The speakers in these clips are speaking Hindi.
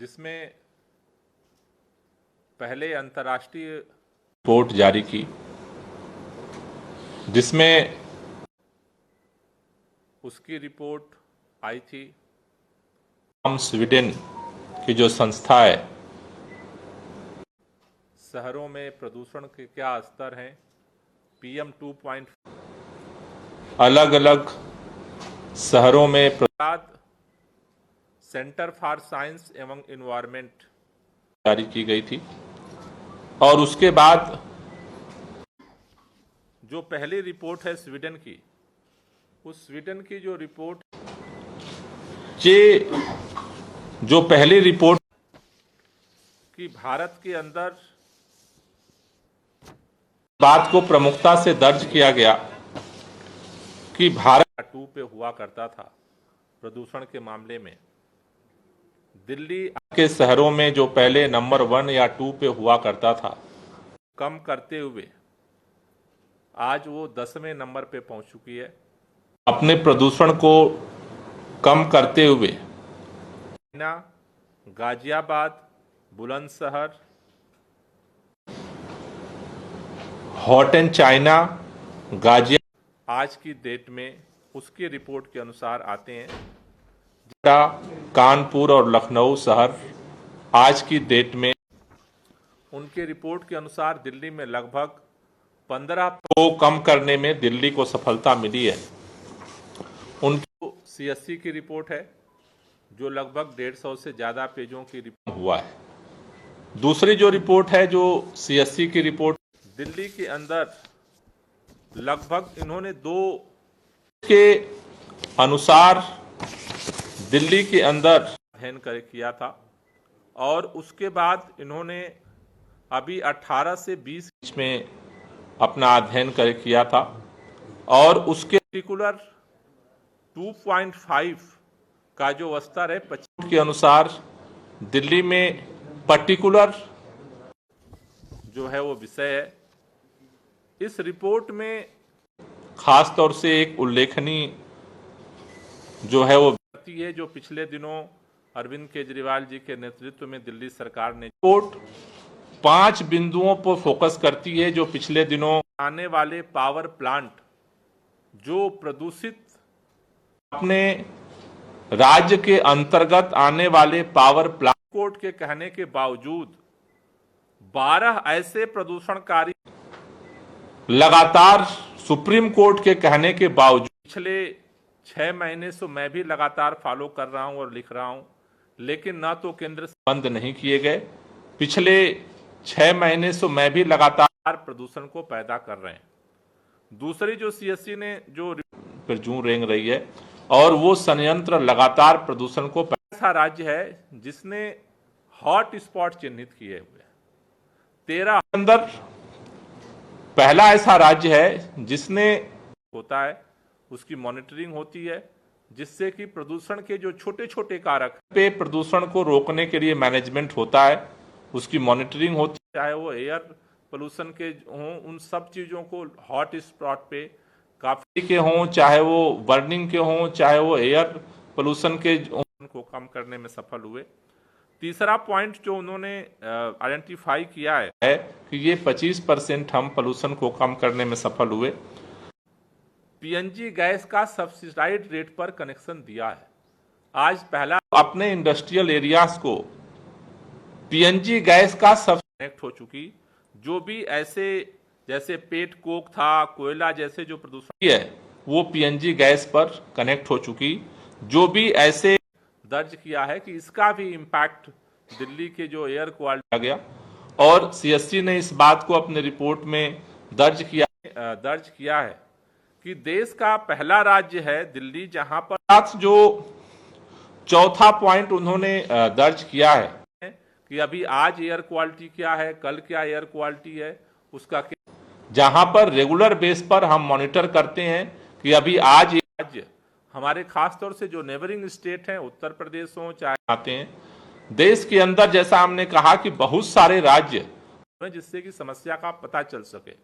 जिसमें पहले अंतर्राष्ट्रीय रिपोर्ट जारी की, जिसमें उसकी रिपोर्ट आई थी। हम स्वीडन की जो संस्था है, शहरों में प्रदूषण के क्या स्तर हैं, PM 2.5 अलग अलग शहरों में सेंटर फॉर साइंस एवं एनवायरनमेंट जारी की गई थी। और उसके बाद जो पहली रिपोर्ट है स्वीडन की, उस स्वीडन की जो रिपोर्ट, ये जो पहली रिपोर्ट कि भारत के अंदर बात को प्रमुखता से दर्ज किया गया कि भारत 2 पे हुआ करता था प्रदूषण के मामले में। दिल्ली के शहरों में जो पहले नंबर 1 या 2 पे हुआ करता था, कम करते हुए आज वो 10वें नंबर पे पहुंच चुकी है। अपने प्रदूषण को कम करते हुए Ghaziabad, Bulandshahr, hot and China, आज की डेट में उसकी रिपोर्ट के अनुसार आते हैं। कानपुर और लखनऊ शहर आज की डेट में उनके रिपोर्ट के अनुसार दिल्ली में लगभग 15 को कम करने में दिल्ली को सफलता मिली है। उनकी CSC की रिपोर्ट है जो लगभग 150 से ज्यादा पेजों की रिपोर्ट हुआ है। दूसरी जो रिपोर्ट है, जो CSC की रिपोर्ट, दिल्ली के अंदर लगभग इन्होंने 2 के अनुसार दिल्ली के अंदर अध्ययन किया था। और उसके बाद इन्होंने अभी 18 से 20 में अपना अध्ययन किया था। और उसके पर्टिकुलर 2.5 का जो स्तर है 25 के अनुसार दिल्ली में पर्टिकुलर जो है वो विषय है। इस रिपोर्ट में खास तौर से एक उल्लेखनीय जो है वो है, जो पिछले दिनों अरविंद केजरीवाल जी के नेतृत्व में दिल्ली सरकार ने रिपोर्ट 5 बिंदुओं पर फोकस करती है। जो पिछले दिनों आने वाले पावर प्लांट जो प्रदूषित, अपने राज्य के अंतर्गत आने वाले पावर प्लांट, कोर्ट के कहने के बावजूद 12 ऐसे प्रदूषणकारी लगातार, सुप्रीम कोर्ट के कहने के बावजूद पिछले 6 महीने से मैं भी लगातार फॉलो कर रहा हूं और लिख रहा हूं, लेकिन ना तो केंद्र से बंद नहीं किए गए। पिछले 6 महीने से मैं भी लगातार प्रदूषण को पैदा कर रहे हैं। दूसरी जो CSC ने जो पर जूं रेंग रही है, और वो संयंत्र लगातार प्रदूषण को, ऐसा राज्य है जिसने हॉट स्पॉट चिन्हित किए हुए 13 अंदर पहला ऐसा राज्य है जिसने होता है, उसकी मॉनिटरिंग होती है, जिससे कि प्रदूषण के जो छोटे छोटे कारक पे प्रदूषण को रोकने के लिए मैनेजमेंट होता है, उसकी मॉनिटरिंग होती है। चाहे वो एयर पोल्यूशन के हों, उन सब चीज़ों को हॉट स्पॉट पे काफी के हों, चाहे वो बर्निंग के हों, चाहे वो एयर पोल्यूशन के को कम करने में सफल हुए। तीसरा पॉइंट जो उन्होंने आइडेंटिफाई किया है कि ये 25% हम पोल्यूशन को कम करने में सफल हुए। PNG गैस का सब्सिडाइज रेट पर कनेक्शन दिया है। आज पहला अपने इंडस्ट्रियल एरियाज को PNG गैस का कनेक्ट हो चुकी। जो भी ऐसे जैसे पेट कोक था, कोयला जैसे जो प्रदूषण है, वो PNG गैस पर कनेक्ट हो चुकी। जो भी ऐसे दर्ज किया है कि इसका भी इम्पैक्ट दिल्ली के जो एयर क्वालिटी आ गया, और CSC ने इस बात को अपने रिपोर्ट में दर्ज किया है कि देश का पहला राज्य है दिल्ली, जहां पर जो चौथा पॉइंट उन्होंने दर्ज किया है कि अभी आज एयर क्वालिटी क्या है, कल क्या एयर क्वालिटी है, उसका क्या, जहां पर रेगुलर बेस पर हम मॉनिटर करते हैं कि अभी आज राज्य हमारे खास तौर से जो नेबरिंग स्टेट हैं, उत्तर प्रदेश हो चाहे आते हैं, देश के अंदर जैसा हमने कहा कि बहुत सारे राज्य, जिससे कि समस्या का पता चल सके।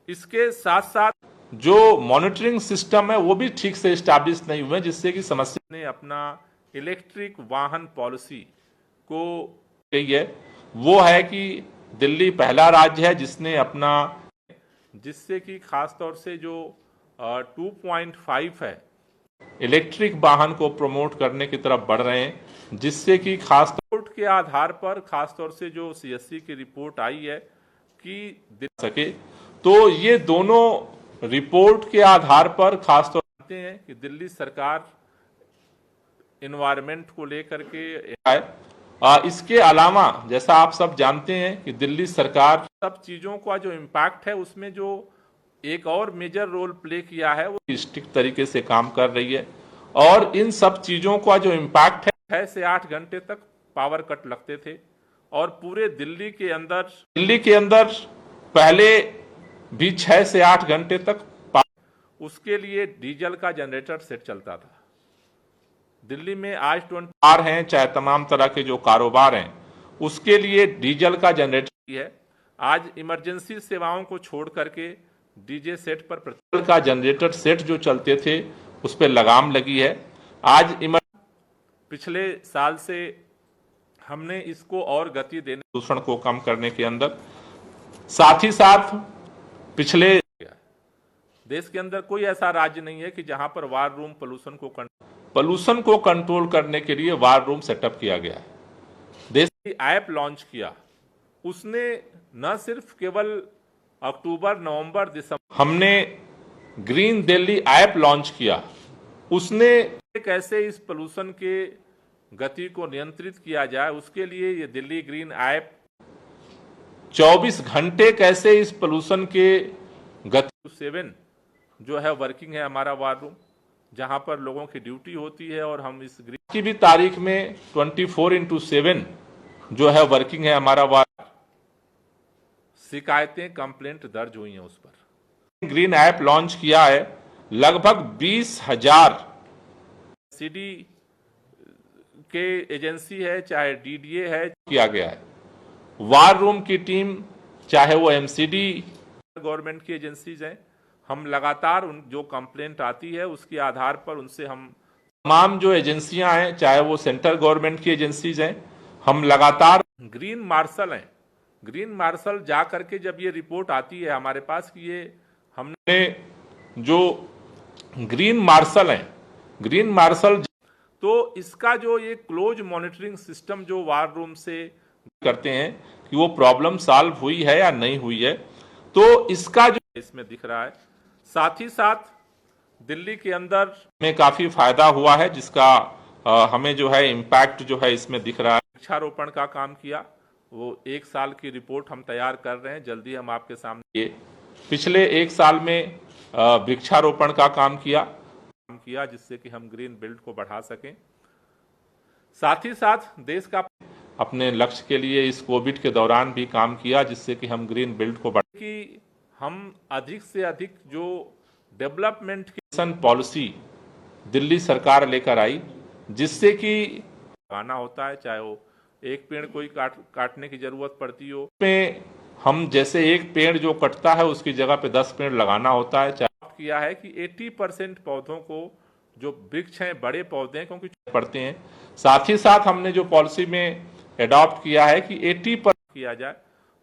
इसके साथ साथ जो मॉनिटरिंग सिस्टम है वो भी ठीक से एस्टैब्लिश नहीं हुए, जिससे कि समस्या ने अपना इलेक्ट्रिक वाहन पॉलिसी को गई है वो है कि दिल्ली पहला राज्य है जिसने अपना, जिससे कि खास तौर से जो 2.5 है इलेक्ट्रिक वाहन को प्रमोट करने की तरफ बढ़ रहे हैं, जिससे कि खास रिपोर्ट के आधार पर खास तौर से जो सीएससी की रिपोर्ट आई है कि सके, तो ये दोनों रिपोर्ट के आधार पर खास तौर से हैं कि दिल्ली सरकार इन्वायरमेंट को लेकर के इसके अलावा जैसा आप सब जानते हैं कि दिल्ली सरकार सब चीजों का जो इम्पैक्ट है उसमें जो एक और मेजर रोल प्ले किया है वो स्ट्रिक्ट तरीके से काम कर रही है, और इन सब चीजों का जो इम्पैक्ट है 6 से 8 घंटे तक पावर कट लगते थे, और पूरे दिल्ली के अंदर पहले भी 6 से 8 घंटे तक उसके लिए डीजल का जनरेटर सेट चलता था। दिल्ली में आज 20 कार हैं, चाहे तमाम तरह के जो कारोबार हैं उसके लिए डीजल का जनरेटर है। आज इमरजेंसी सेवाओं को छोड़ करके डीजे सेट पर पेट्रोल का जनरेटर सेट जो चलते थे उस पर लगाम लगी है। आज पिछले साल से हमने इसको और गति देने, प्रदूषण को कम करने के अंदर, साथ ही साथ पिछले देश के अंदर कोई ऐसा राज्य नहीं है कि जहां पर वार रूम पोल्यूशन को कंट्रोल करने के लिए वार रूम सेटअप किया गया है। देश की ऐप लॉन्च किया, उसने न सिर्फ केवल अक्टूबर, नवंबर, दिसंबर, हमने ग्रीन दिल्ली ऐप लॉन्च किया, उसने कैसे इस पोल्यूशन के गति को नियंत्रित किया जाए उसके लिए ये दिल्ली ग्रीन ऐप 24 घंटे कैसे इस पोल्यूशन के गति 7 जो है वर्किंग है हमारा वार रूम, जहां पर लोगों की ड्यूटी होती है, और हम इस ग्रीन की भी तारीख में 24/7 जो है वर्किंग है हमारा वार। शिकायतें, कंप्लेंट दर्ज हुई हैं उस पर। ग्रीन ऐप लॉन्च किया है, लगभग 20,000 सीडी के एजेंसी है, चाहे डीडीए है, किया गया है। वार रूम की टीम, चाहे वो एमसीडी गवर्नमेंट की एजेंसीज हैं, हम लगातार उन जो कंप्लेंट आती है उसके आधार पर उनसे हम तमाम जो एजेंसियां हैं, चाहे वो सेंट्रल गवर्नमेंट की एजेंसीज हैं, हम लगातार ग्रीन मार्शल हैं, ग्रीन मार्शल जा करके जब ये रिपोर्ट आती है हमारे पास कि ये हमने जो ग्रीन मार्शल हैं, ग्रीन मार्शल, तो इसका जो ये क्लोज मॉनिटरिंग सिस्टम जो वार रूम से करते हैं कि वो प्रॉब्लम सॉल्व हुई है या नहीं हुई है, तो इसका जो इसमें दिख रहा है। साथ ही साथ दिल्ली के अंदर में काफी फायदा हुआ है, जिसका हमें जो है इम्पैक्ट जो है इसमें दिख रहा है। वृक्षारोपण का काम किया, वो 1 साल की रिपोर्ट हम तैयार कर रहे हैं, जल्दी हम आपके सामने। ये पिछले 1 साल में वृक्षारोपण का काम किया जिससे कि हम ग्रीन बेल्ट को बढ़ा सकें। साथ ही साथ देश का अपने लक्ष्य के लिए इस कोविड के दौरान भी काम किया, जिससे कि हम ग्रीन बेल्ट को बढ़ा कि हम अधिक से अधिक जो डेवलपमेंट की पॉलिसी दिल्ली सरकार लेकर आई, जिससे कि लगाना होता है, चाहे वो एक पेड़ कोई काटने की जरूरत पड़ती हो, में हम जैसे एक पेड़ जो कटता है उसकी जगह पे 10 पेड़ लगाना होता है। किया है कि 80% पौधों को, जो वृक्ष हैं बड़े पौधे हैं क्योंकि पड़ते हैं, साथ ही साथ हमने जो पॉलिसी में एडॉप्ट किया है कि 80% किया जाए,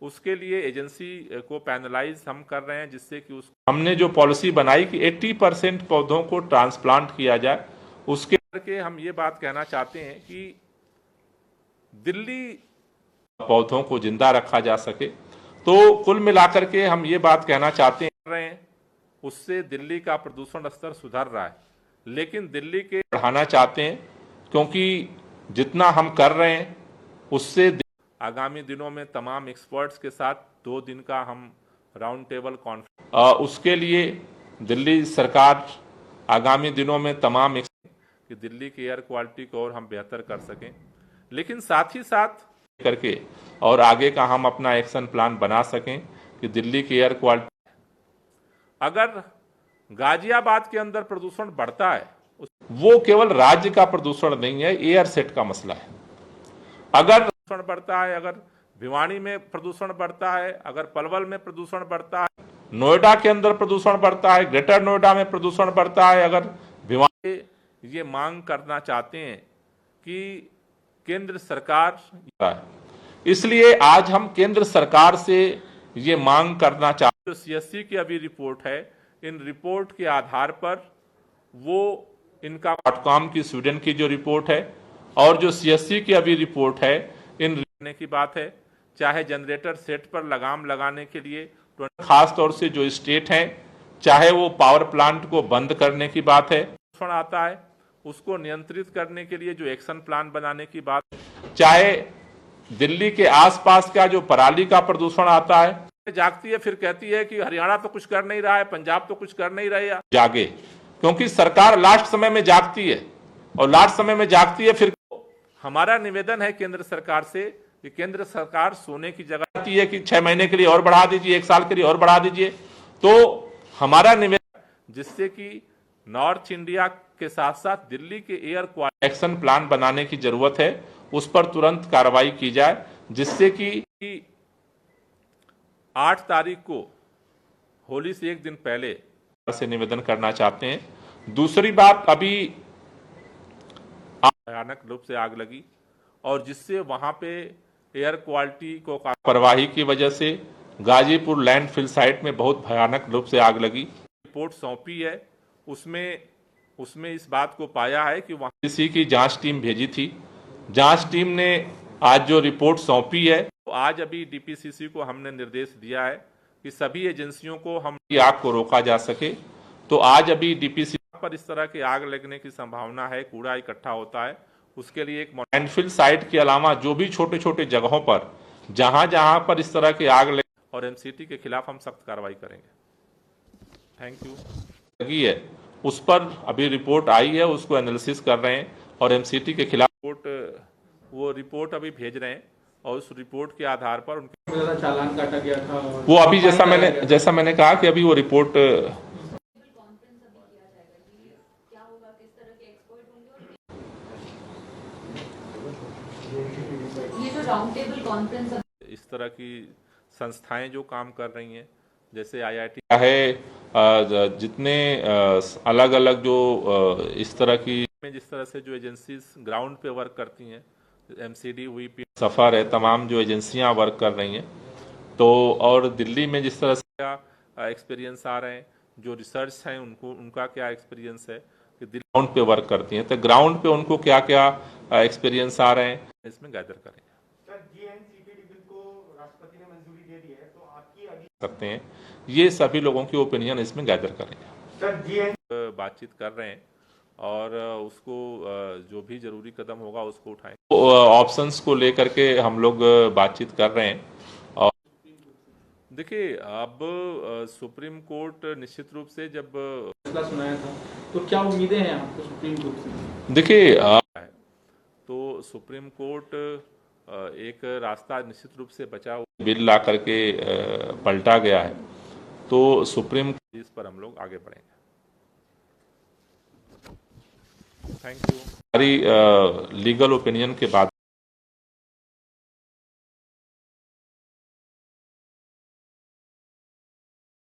उसके लिए एजेंसी को पैनलाइज हम कर रहे हैं, जिससे कि हमने जो पॉलिसी बनाई कि 80% पौधों को ट्रांसप्लांट किया जाए। उसके करके हम ये बात कहना चाहते हैं कि दिल्ली पौधों को जिंदा रखा जा सके। तो कुल मिलाकर के हम ये बात कहना चाहते हैं, उससे दिल्ली का प्रदूषण स्तर सुधर रहा है, लेकिन दिल्ली के बढ़ाना चाहते हैं, क्योंकि जितना हम कर रहे हैं उससे आगामी दिनों में तमाम एक्सपर्ट्स के साथ 2 दिन का हम राउंड टेबल कॉन्फ्रेंस, उसके लिए दिल्ली सरकार आगामी दिनों में तमाम कि दिल्ली की एयर क्वालिटी को और हम बेहतर कर सकें, लेकिन साथ ही साथ करके और आगे का हम अपना एक्शन प्लान बना सकें कि दिल्ली की एयर क्वालिटी, अगर गाजियाबाद के अंदर प्रदूषण बढ़ता है, वो केवल राज्य का प्रदूषण नहीं है, एयर सेट का मसला है। अगर प्रदूषण बढ़ता है, अगर भिवानी में प्रदूषण बढ़ता है, अगर पलवल में प्रदूषण बढ़ता है, नोएडा के अंदर प्रदूषण बढ़ता है, ग्रेटर नोएडा में प्रदूषण बढ़ता है, अगर भिवानी ये मांग करना चाहते हैं कि केंद्र सरकार, इसलिए आज हम केंद्र सरकार से ये मांग करना चाहते हैं। जो सीएससी की अभी रिपोर्ट है, इन रिपोर्ट के आधार पर वो इनका डॉटकॉम की स्वीडन की जो रिपोर्ट है और जो सीएससी की अभी रिपोर्ट है, इन करने की बात है। चाहे जनरेटर सेट पर लगाम लगाने के लिए खास तौर से जो स्टेट हैं, चाहे वो पावर प्लांट को बंद करने की बात है, आता है उसको नियंत्रित करने के लिए जो एक्शन प्लान बनाने की बात, चाहे दिल्ली के आसपास का जो पराली का प्रदूषण आता है, जागती है फिर कहती है कि हरियाणा तो कुछ कर नहीं रहा है, पंजाब तो कुछ कर नहीं रहे। जागे, क्योंकि सरकार लास्ट समय में जागती है और लास्ट समय में जागती है। फिर हमारा निवेदन है केंद्र सरकार से कि केंद्र सरकार सोने की जगह है कि 6 महीने के लिए और बढ़ा दीजिए, 1 साल के लिए और बढ़ा दीजिए। तो हमारा निवेदन, जिससे कि नॉर्थ इंडिया के साथ साथ दिल्ली के एयर क्वालिटी एक्शन प्लान बनाने की जरूरत है, उस पर तुरंत कार्रवाई की जाए, जिससे कि 8 तारीख को होली से 1 दिन पहले से निवेदन करना चाहते हैं। दूसरी बात, अभी भयानक रूप से आग लगी और जिससे वहां पे एयर क्वालिटी को लापरवाही की वजह से गाजीपुर लैंडफिल साइट में बहुत भयानक रूप से आग लगी। रिपोर्ट सौंपी है, उसमें इस बात को पाया है कि वहां किसी की जांच टीम भेजी थी। जांच टीम ने आज जो रिपोर्ट सौंपी है, तो आज अभी डीपीसीसी को हमने निर्देश दिया है कि सभी एजेंसियों को हम आग को रोका जा सके। तो आज अभी डीपीसीसी पर इस तरह की आग लगने की संभावना है, कूड़ा इकट्ठा होता है, उसके लिए एक लैंडफिल साइट के अलावा जो भी छोटे छोटे जगहों पर जहां पर इस तरह की आग लगे, और एमसीटी के खिलाफ हम सख्त कार्रवाई करेंगे। Thank you. लगी है उस पर अभी रिपोर्ट आई है, उसको एनालिसिस कर रहे हैं और एमसीटी के खिलाफ वो रिपोर्ट अभी भेज रहे हैं और उस रिपोर्ट के आधार पर उनके चालान काटा गया था। वो अभी जैसा मैंने कहा कि अभी वो रिपोर्ट ये जो राउंड टेबल कॉन्फ्रेंस, इस तरह की संस्थाएं जो काम कर रही हैं, जैसे आईआईटी है, जितने अलग अलग जो इस तरह की जिस तरह से जो एजेंसीज ग्राउंड पे वर्क करती हैं, एमसीडी हुई, सफर है, तमाम जो एजेंसियां वर्क कर रही हैं, तो और दिल्ली में जिस तरह से क्या एक्सपीरियंस आ रहे हैं, जो रिसर्च हैं उनका क्या एक्सपीरियंस है कि ग्राउंड पे वर्क करती हैं, तो ग्राउंड पे उनको क्या क्या एक्सपीरियंस आ रहे हैं, इसमें गैदर करेंगे। राष्ट्रपति ने मंजूरी दे दी है, तो आपकी सकते हैं, ये सभी लोगों की ओपिनियन इसमें गैदर करेंगे। बातचीत कर रहे हैं और उसको जो भी जरूरी कदम होगा उसको उठाएंगे। ऑप्शंस को लेकर के हम लोग बातचीत कर रहे हैं। और देखिए, अब सुप्रीम कोर्ट निश्चित रूप से जब फैसला सुनाया था, तो क्या उम्मीदें हैं आपको सुप्रीम कोर्ट से? देखिए, तो सुप्रीम कोर्ट एक रास्ता निश्चित रूप से बचा हुआ बिल ला करके पलटा गया है, तो सुप्रीम कोर्ट इस पर हम लोग आगे बढ़ेंगे। Thank you. हमारी लीगल ओपिनियन के बाद